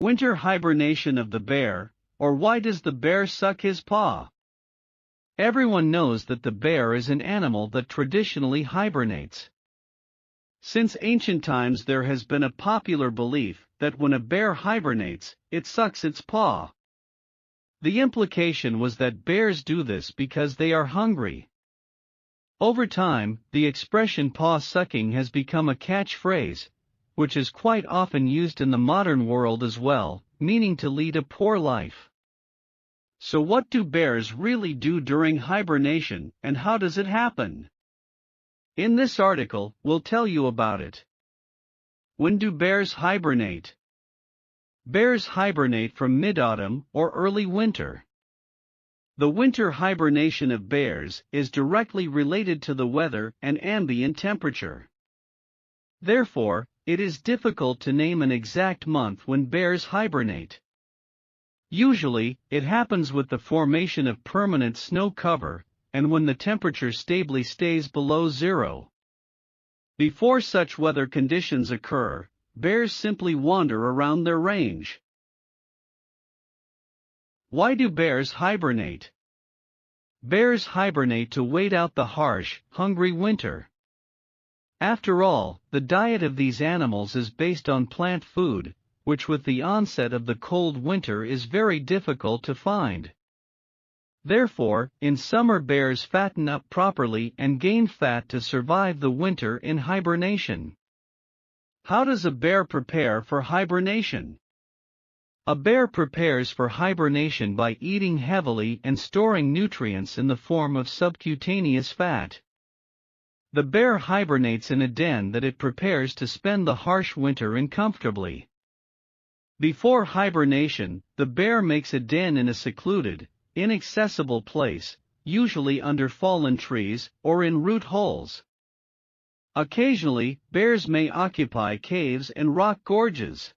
Winter hibernation of the bear, or why does the bear suck his paw? Everyone knows that the bear is an animal that traditionally hibernates. Since ancient times there has been a popular belief that when a bear hibernates, it sucks its paw. The implication was that bears do this because they are hungry. Over time, the expression paw sucking has become a catchphrase, which is quite often used in the modern world as well, meaning to lead a poor life. So what do bears really do during hibernation, and how does it happen? In this article, we'll tell you about it. When do bears hibernate? Bears hibernate from mid-autumn or early winter. The winter hibernation of bears is directly related to the weather and ambient temperature. Therefore, it is difficult to name an exact month when bears hibernate. Usually, it happens with the formation of permanent snow cover, and when the temperature stably stays below zero. Before such weather conditions occur, bears simply wander around their range. Why do bears hibernate? Bears hibernate to wait out the harsh, hungry winter. After all, the diet of these animals is based on plant food, which with the onset of the cold winter is very difficult to find. Therefore, in summer bears fatten up properly and gain fat to survive the winter in hibernation. How does a bear prepare for hibernation? A bear prepares for hibernation by eating heavily and storing nutrients in the form of subcutaneous fat. The bear hibernates in a den that it prepares to spend the harsh winter in comfortably. Before hibernation, the bear makes a den in a secluded, inaccessible place, usually under fallen trees or in root holes. Occasionally, bears may occupy caves and rock gorges.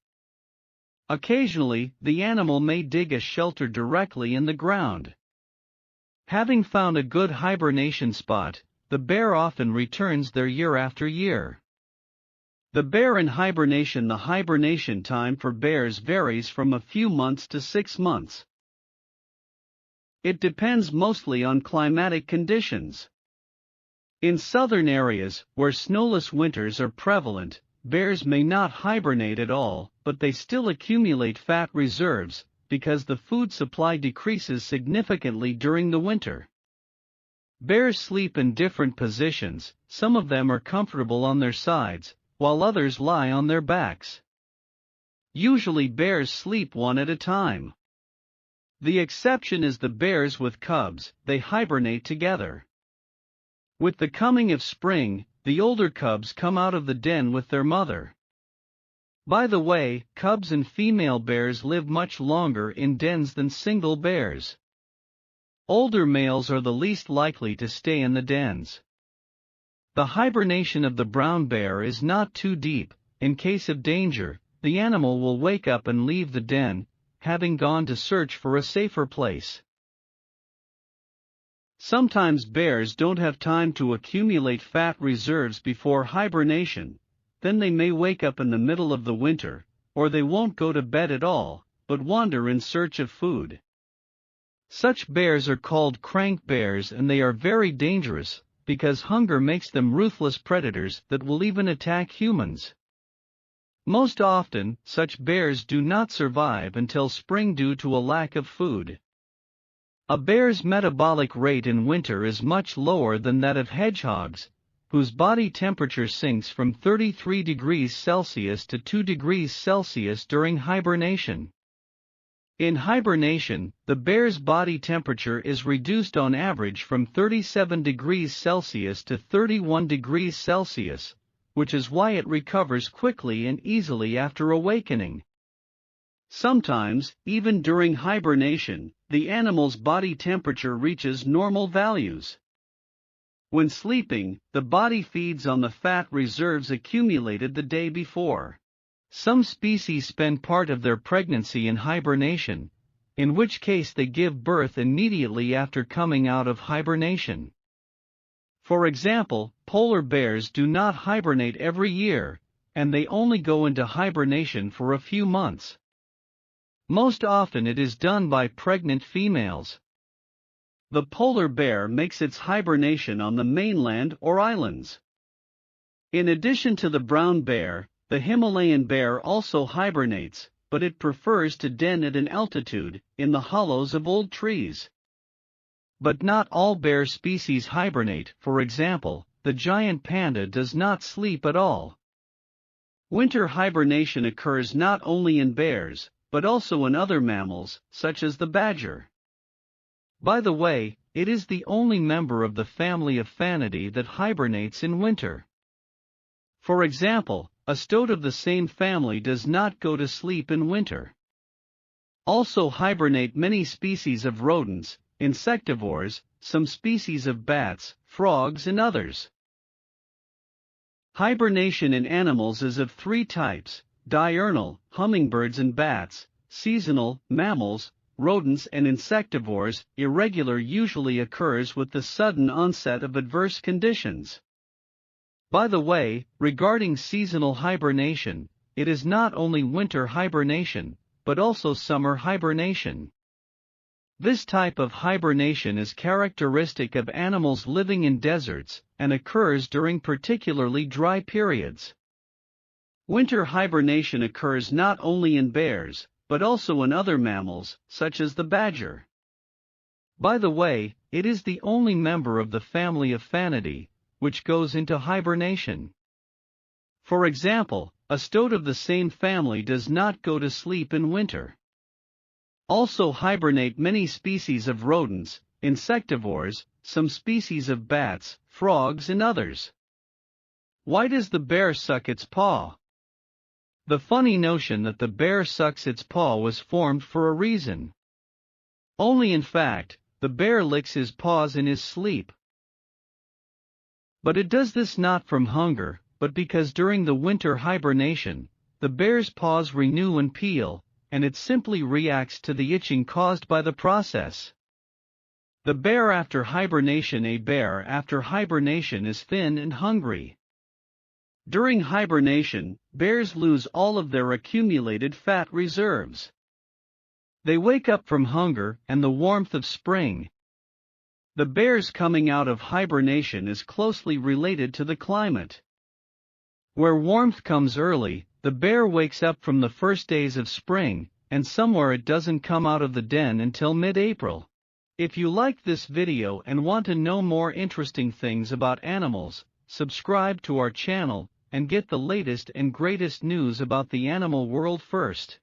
Occasionally, the animal may dig a shelter directly in the ground. Having found a good hibernation spot, the bear often returns there year after year. The bear in hibernation. The hibernation time for bears varies from a few months to 6 months. It depends mostly on climatic conditions. In southern areas, where snowless winters are prevalent, bears may not hibernate at all, but they still accumulate fat reserves, because the food supply decreases significantly during the winter. Bears sleep in different positions. Some of them are comfortable on their sides, while others lie on their backs. Usually bears sleep one at a time. The exception is the bears with cubs. They hibernate together. With the coming of spring, the older cubs come out of the den with their mother. By the way, cubs and female bears live much longer in dens than single bears. Older males are the least likely to stay in the dens. The hibernation of the brown bear is not too deep. In case of danger, the animal will wake up and leave the den, having gone to search for a safer place. Sometimes bears don't have time to accumulate fat reserves before hibernation. Then they may wake up in the middle of the winter, or they won't go to bed at all, but wander in search of food. Such bears are called crank bears, and they are very dangerous, because hunger makes them ruthless predators that will even attack humans. Most often, such bears do not survive until spring due to a lack of food. A bear's metabolic rate in winter is much lower than that of hedgehogs, whose body temperature sinks from 33 degrees Celsius to 2 degrees Celsius during hibernation. In hibernation, the bear's body temperature is reduced on average from 37 degrees Celsius to 31 degrees Celsius, which is why it recovers quickly and easily after awakening. Sometimes, even during hibernation, the animal's body temperature reaches normal values. When sleeping, the body feeds on the fat reserves accumulated the day before. Some species spend part of their pregnancy in hibernation, in which case they give birth immediately after coming out of hibernation. For example, polar bears do not hibernate every year, and they only go into hibernation for a few months. Most often it is done by pregnant females. The polar bear makes its hibernation on the mainland or islands. In addition to the brown bear, the Himalayan bear also hibernates, but it prefers to den at an altitude, in the hollows of old trees. But not all bear species hibernate. For example, the giant panda does not sleep at all. Winter hibernation occurs not only in bears, but also in other mammals, such as the badger. By the way, it is the only member of the family of Fanidae that hibernates in winter. For example, a stoat of the same family does not go to sleep in winter. Also hibernate many species of rodents, insectivores, some species of bats, frogs and others. Hibernation in animals is of three types: diurnal, hummingbirds and bats; seasonal, mammals, rodents and insectivores; irregular, usually occurs with the sudden onset of adverse conditions. By the way, regarding seasonal hibernation, it is not only winter hibernation, but also summer hibernation. This type of hibernation is characteristic of animals living in deserts, and occurs during particularly dry periods. Winter hibernation occurs not only in bears, but also in other mammals, such as the badger. By the way, it is the only member of the family of Fanidae, which goes into hibernation. For example, a stoat of the same family does not go to sleep in winter. Also hibernate many species of rodents, insectivores, some species of bats, frogs and others. Why does the bear suck its paw? The funny notion that the bear sucks its paw was formed for a reason. Only in fact, the bear licks his paws in his sleep. But it does this not from hunger, but because during the winter hibernation, the bear's paws renew and peel, and it simply reacts to the itching caused by the process. The bear after hibernation. A bear after hibernation is thin and hungry. During hibernation, bears lose all of their accumulated fat reserves. They wake up from hunger and the warmth of spring. The bears coming out of hibernation is closely related to the climate. Where warmth comes early, the bear wakes up from the first days of spring, and somewhere it doesn't come out of the den until mid-April. If you liked this video and want to know more interesting things about animals, subscribe to our channel, and get the latest and greatest news about the animal world first.